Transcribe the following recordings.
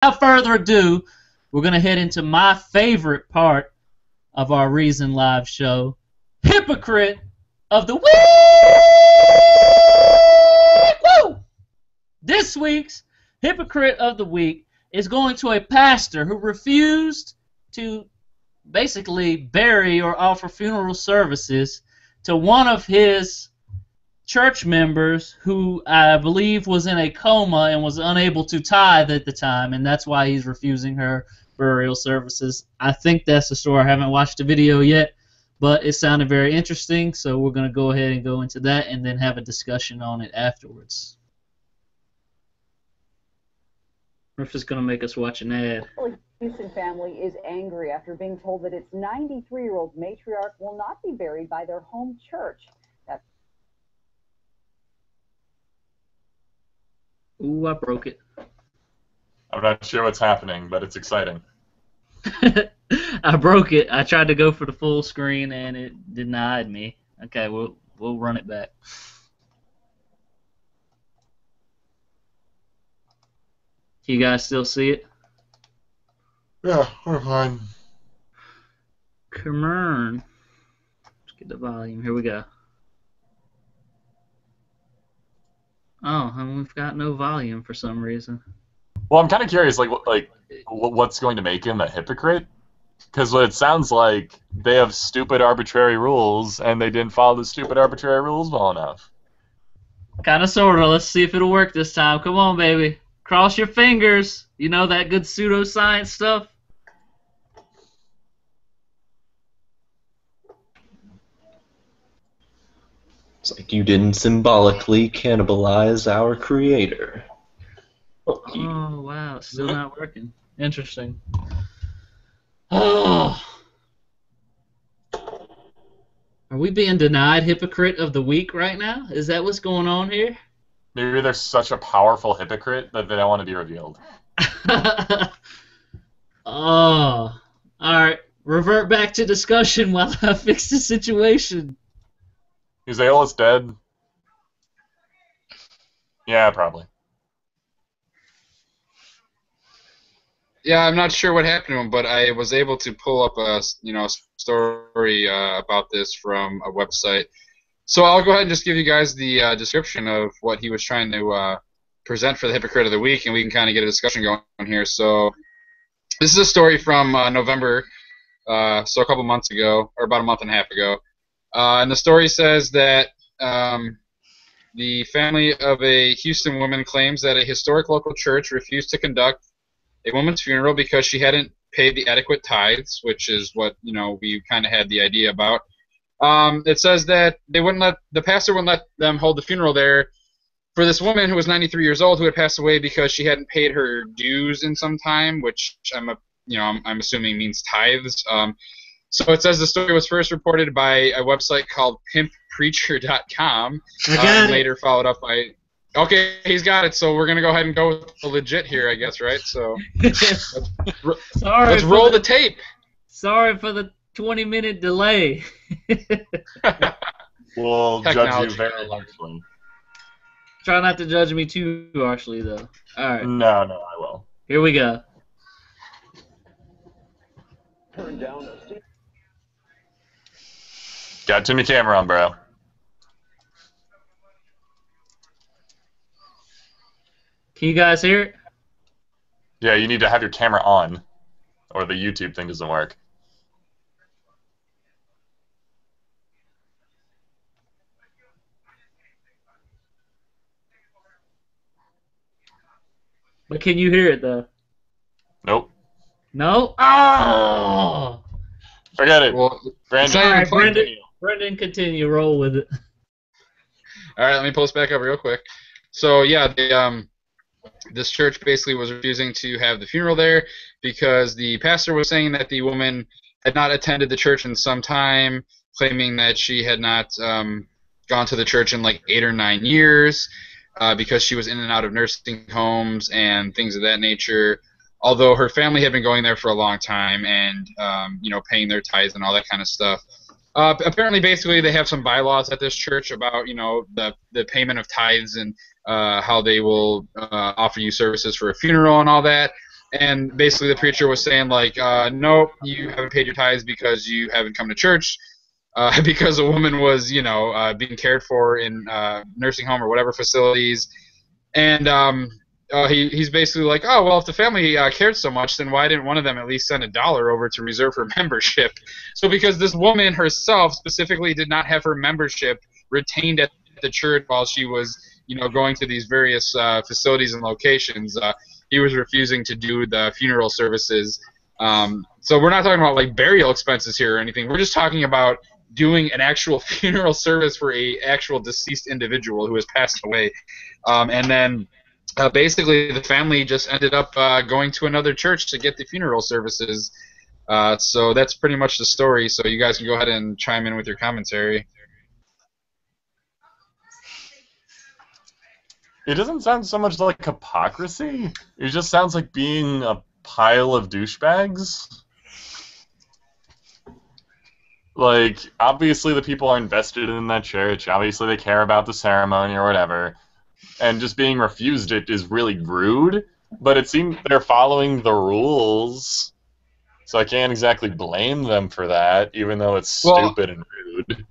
without further ado, we're going to head into my favorite part of our Reason Live show, Hypocrite of the Week! Woo! This week's Hypocrite of the Week is going to a pastor who refused to basically bury or offer funeral services to one of his church members who I believe was in a coma and was unable to tithe at the time, and that's why he's refusing her burial services. I think that's the story. I haven't watched the video yet, but it sounded very interesting, so we're going to go ahead and go into that and then have a discussion on it afterwards. We're just going to make us watch an ad. The Houston family is angry after being told that its 93-year-old matriarch will not be buried by their home church. Ooh, I broke it. I'm not sure what's happening, but it's exciting. I broke it. I tried to go for the full screen and it denied me. Okay, we'll run it back. You guys still see it? Yeah, we're fine. Come on. Let's get the volume. Here we go. Oh, and we've got no volume for some reason. Well, I'm kind of curious, what's going to make him a hypocrite? Because what it sounds like, they have stupid, arbitrary rules, and they didn't follow the stupid, arbitrary rules well enough. Kind of, sort of. Let's see if it'll work this time. Come on, baby. Cross your fingers. You know that good pseudoscience stuff? It's like you didn't symbolically cannibalize our creator. Oh, wow. It's still not working. Interesting. Oh. Are we being denied Hypocrite of the Week right now? Is that what's going on here? Maybe they're such a powerful hypocrite that they don't want to be revealed. Oh. Alright. Revert back to discussion while I fix the situation. Is Aeolus dead? Yeah, probably. Yeah, I'm not sure what happened to him, but I was able to pull up a story about this from a website. So I'll go ahead and just give you guys the description of what he was trying to present for the Hypocrite of the Week, and we can kind of get a discussion going here. So this is a story from November, so a couple months ago, or about a month and a half ago. And the story says that the family of a Houston woman claims that a historic local church refused to conduct a woman's funeral because she hadn't paid the adequate tithes, which is what we kind of had the idea about. It says that the pastor wouldn't let them hold the funeral there for this woman who was 93 years old who had passed away because she hadn't paid her dues in some time, which I'm assuming means tithes. So it says the story was first reported by a website called pimppreacher.com, and later followed up by... Okay, he's got it, so we're going to go ahead and go with the legit here, I guess, right? So let's roll the tape. Sorry for the 20-minute delay. We'll judge you very largely. Try not to judge me too harshly, though. All right. No, I will. Here we go. Turn down Gotta turn your camera on, bro. Can you guys hear it? Yeah, you need to have your camera on, or the YouTube thing doesn't work. But can you hear it, though? Nope. No? Oh! Forget it. Well, Brandon, Brendan, continue. Roll with it. All right, let me post back up real quick. So, yeah, this church basically was refusing to have the funeral there because the pastor was saying that the woman had not attended the church in some time, claiming that she had not gone to the church in like 8 or 9 years because she was in and out of nursing homes and things of that nature, although her family had been going there for a long time and paying their tithes and all that kind of stuff. Apparently, basically, they have some bylaws at this church about the payment of tithes and how they will offer you services for a funeral and all that. And basically the preacher was saying, like, no, you haven't paid your tithes because you haven't come to church, because a woman was, being cared for in nursing home or whatever facilities. And he's basically like, oh, well, if the family cared so much, then why didn't one of them at least send $1 over to reserve her membership? So because this woman herself specifically did not have her membership retained at the church while she was, going to these various facilities and locations, he was refusing to do the funeral services. So we're not talking about like burial expenses here or anything. We're just talking about doing an actual funeral service for a actual deceased individual who has passed away. And then basically the family just ended up going to another church to get the funeral services. So that's pretty much the story. So you guys can go ahead and chime in with your commentary. It doesn't sound so much like hypocrisy. It just sounds like being a pile of douchebags. Like, obviously the people are invested in that church. Obviously they care about the ceremony or whatever. And just being refused it is really rude. But it seems they're following the rules. So I can't exactly blame them for that, even though it's stupid and rude.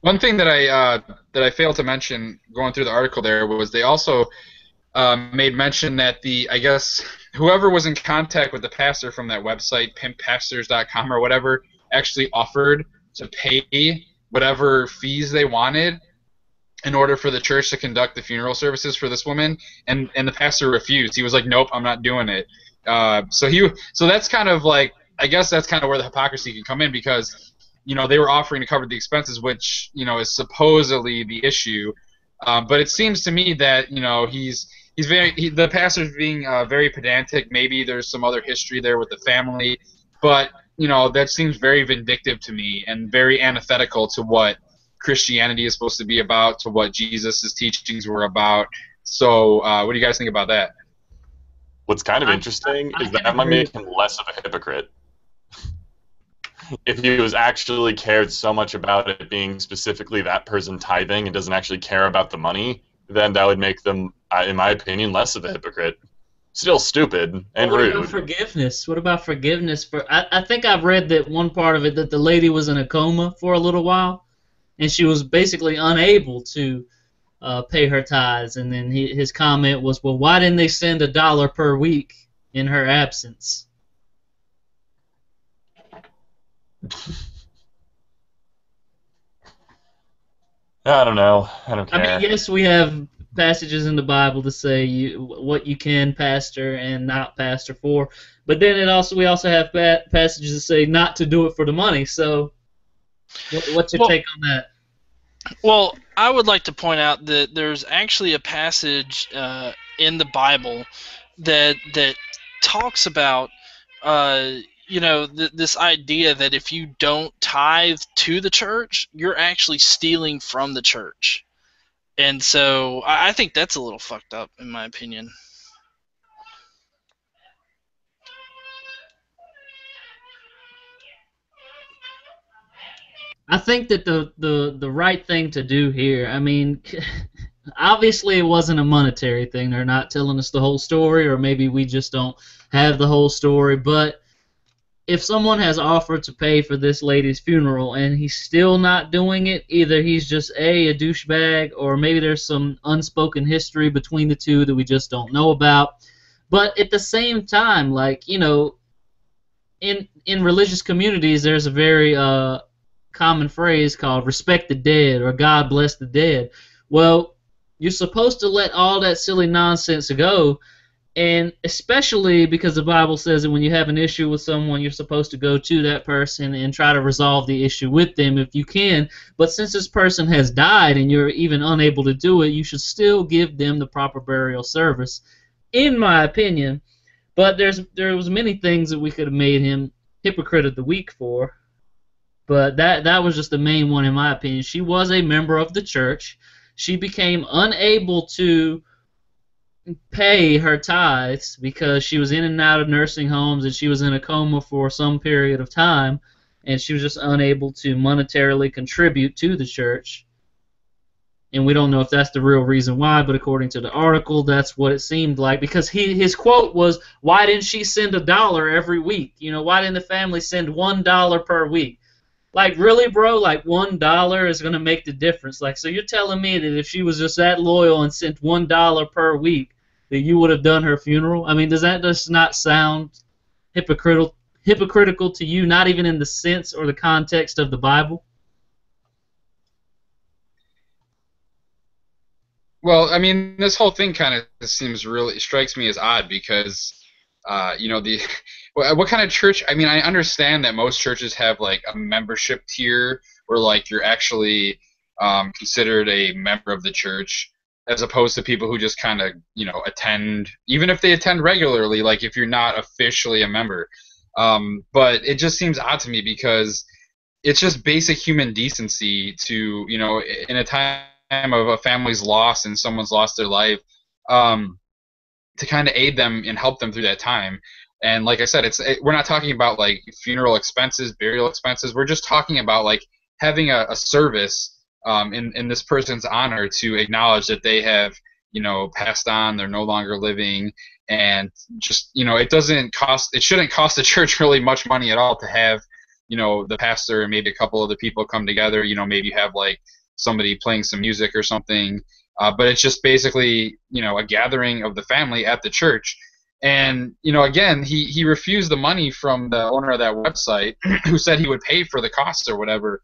One thing that I failed to mention going through the article there was they also made mention that I guess whoever was in contact with the pastor from that website, pimppastors.com or whatever, actually offered to pay whatever fees they wanted in order for the church to conduct the funeral services for this woman, and the pastor refused. He was like, nope, I'm not doing it. So that's kind of like, I guess that's kind of where the hypocrisy can come in, because they were offering to cover the expenses, which is supposedly the issue. But it seems to me that the pastor's being very pedantic. Maybe there's some other history there with the family, but that seems very vindictive to me and very antithetical to what Christianity is supposed to be about, to what Jesus' teachings were about. So what do you guys think about that? What's kind of interesting is that might make him less of a hypocrite. If he was actually cared so much about it being specifically that person tithing and doesn't actually care about the money, then that would make them, in my opinion, less of a hypocrite. Still stupid and rude. What about forgiveness? What about forgiveness? I think I've read that one part of it, that the lady was in a coma for a little while, and she was basically unable to pay her tithes. And then his comment was, well, why didn't they send $1 per week in her absence? I don't know. I don't care. I mean, yes, we have passages in the Bible to say what you can pastor and not pastor for, but then we also have passages that say not to do it for the money. So, what's your take on that? Well, I would like to point out that there's actually a passage in the Bible that talks about this idea that if you don't tithe to the church, you're actually stealing from the church. And so I think that's a little fucked up, in my opinion. I think that the right thing to do here, I mean, obviously it wasn't a monetary thing. They're not telling us the whole story, or maybe we just don't have the whole story, but if someone has offered to pay for this lady's funeral and he's still not doing it, either he's just a douchebag, or maybe there's some unspoken history between the two that we just don't know about. But at the same time, like, in religious communities, there's a very common phrase called respect the dead, or God bless the dead. Well, you're supposed to let all that silly nonsense go. And especially because the Bible says that when you have an issue with someone, you're supposed to go to that person and try to resolve the issue with them if you can. But since this person has died and you're even unable to do it, you should still give them the proper burial service, in my opinion. But there was many things that we could have made him Hypocrite of the Week for. But that was just the main one, in my opinion. She was a member of the church. She became unable to pay her tithes because she was in and out of nursing homes and she was in a coma for some period of time, and she was just unable to monetarily contribute to the church. And we don't know if that's the real reason why, but according to the article, that's what it seemed like. Because his quote was, "Why didn't she send $1 every week? You know, why didn't the family send $1 per week?" Like, really, bro? Like, $1 is going to make the difference. Like, so you're telling me that if she was just that loyal and sent $1 per week, that you would have done her funeral? I mean, does that just not sound hypocritical to you, not even in the sense or the context of the Bible? Well, I mean, this whole thing kind of strikes me as odd because, you know, what kind of church? I mean, I understand that most churches have like a membership tier where like you're actually considered a member of the church, as opposed to people who just kind of, you know, attend, even if they attend regularly, like if you're not officially a member. But it just seems odd to me because it's just basic human decency to, you know, in a time of a family's loss and someone's lost their life, to kind of aid them and help them through that time. And like I said, we're not talking about like funeral expenses, burial expenses. We're just talking about like having a service in this person's honor to acknowledge that they have, you know, passed on, they're no longer living, and just, you know, it shouldn't cost the church really much money at all to have, you know, the pastor and maybe a couple other people come together. You know, maybe you have like somebody playing some music or something, but it's just basically, you know, a gathering of the family at the church. And, you know, again, he refused the money from the owner of that website who said he would pay for the costs or whatever.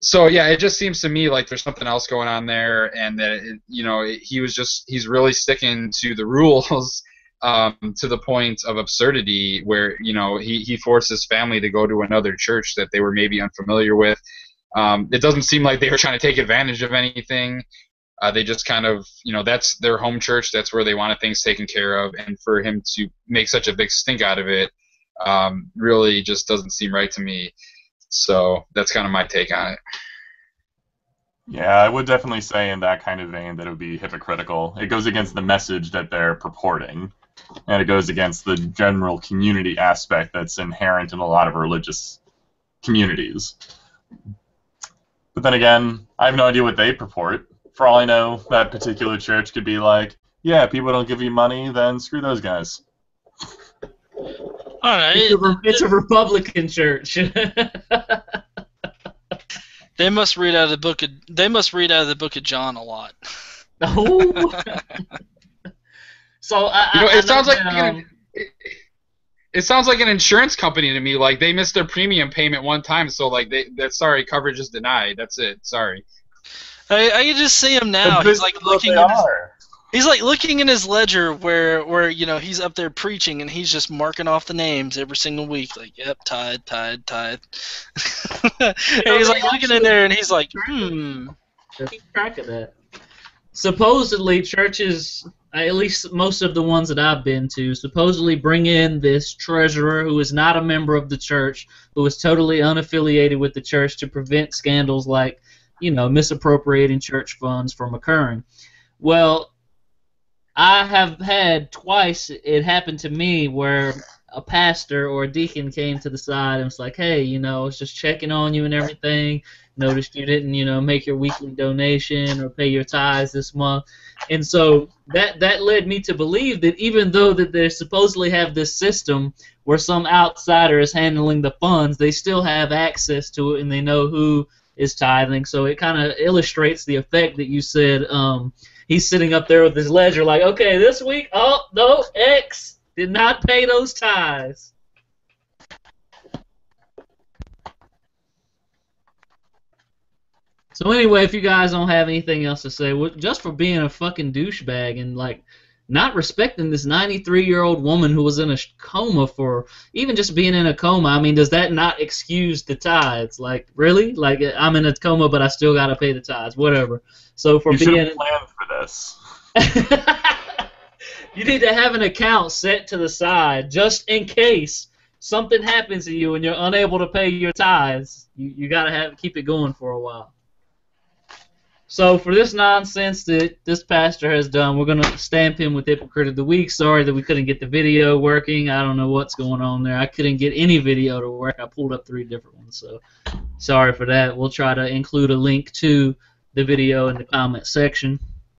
So yeah, it just seems to me like there's something else going on there, and that you know, he's really sticking to the rules to the point of absurdity, where, you know, he forced his family to go to another church that they were maybe unfamiliar with. It doesn't seem like they were trying to take advantage of anything. They just kind of, you know, that's their home church, that's where they wanted things taken care of, and for him to make such a big stink out of it really just doesn't seem right to me. So that's kind of my take on it. Yeah, I would definitely say in that kind of vein that it would be hypocritical. It goes against the message that they're purporting, and it goes against the general community aspect that's inherent in a lot of religious communities. But then again, I have no idea what they purport. For all I know, that particular church could be like, yeah, people don't give you money, then screw those guys. All right. It's a Republican church. They must read out of the book of John a lot. Oh. So it sounds like an insurance company to me. Like they missed their premium payment one time, so like sorry, coverage is denied. That's it. Sorry. I can just see him now. He's like looking in his ledger where you know, he's up there preaching and he's just marking off the names every single week. Like, yep, tithe. And he's like looking in there and he's like, Keep track of that. Supposedly, churches, at least most of the ones that I've been to, supposedly bring in this treasurer who is not a member of the church, who is totally unaffiliated with the church, to prevent scandals like, you know, misappropriating church funds from occurring. Well, I have had twice it happened to me where a pastor or a deacon came to the side and was like, hey, you know, I was just checking on you and everything. Noticed you didn't, you know, make your weekly donation or pay your tithes this month. And so that led me to believe that even though that they supposedly have this system where some outsider is handling the funds, they still have access to it and they know who is tithing. So it kind of illustrates the effect that you said. He's sitting up there with his ledger like, okay, this week, oh, no, X did not pay those tithes. So anyway, if you guys don't have anything else to say, just for being a fucking douchebag and, like, not respecting this 93-year-old woman who was in a coma for, even just being in a coma, I mean, does that not excuse the tithes? Like, really? Like, I'm in a coma, but I still got to pay the tithes, whatever. So for you being... should have planned for this. You need to have an account set to the side just in case something happens to you and you're unable to pay your tithes. You got to keep it going for a while. So for this nonsense that this pastor has done, we're going to stamp him with Hypocrite of the Week. Sorry that we couldn't get the video working. I don't know what's going on there. I couldn't get any video to work. I pulled up 3 different ones, so sorry for that. We'll try to include a link to the video in the comment section.